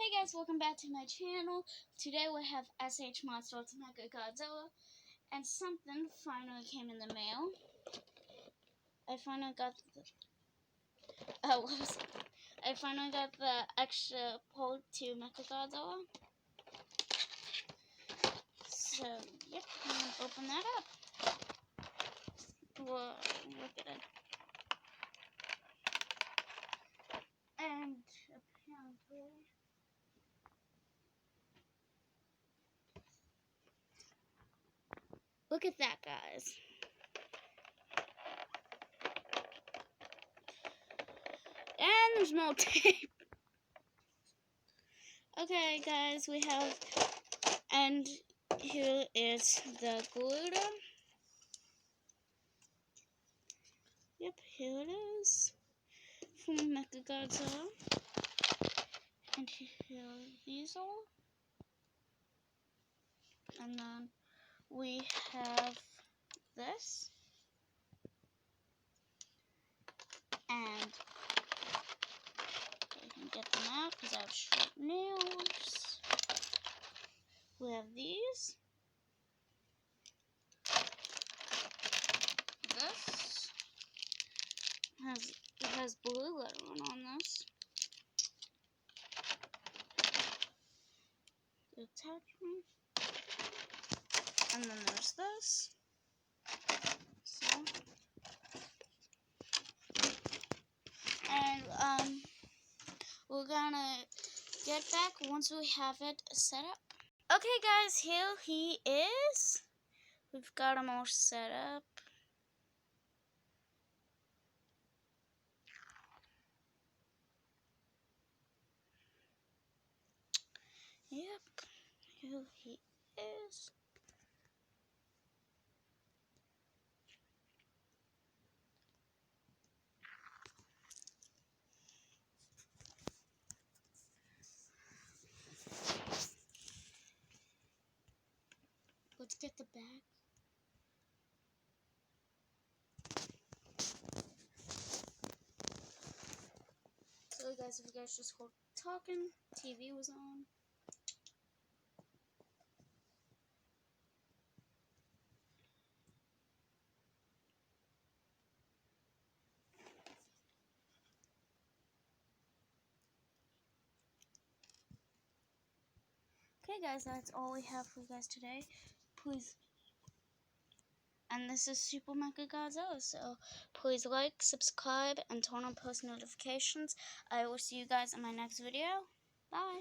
Hey guys, welcome back to my channel. Today we have SH MonsterArts Mecha-Godzilla, and something finally came in the mail. I finally got the extra pole to Mecha-Godzilla. So yep, I'm gonna open that up. Whoa, look at it. And apparently look at that, guys. And there's more tape. Okay, guys, we have, and here is the Garuda. Yep, here it is from Mecha-Godzilla. And here are these all. And then we have this. And I can get them out because I have short nails. We have these. This has blue lettering on this. The attachment. And then there's this. So, and we're gonna get back once we have it set up. Okay, guys, here he is. We've got him all set up. Yep, here he is. Let's get the bag. Sorry guys, if you guys just hold talking, TV was on. Okay guys, that's all we have for you guys today. Please, and this is Super Mecha-Godzilla, so please like, subscribe, and turn on post notifications. I will see you guys in my next video. Bye!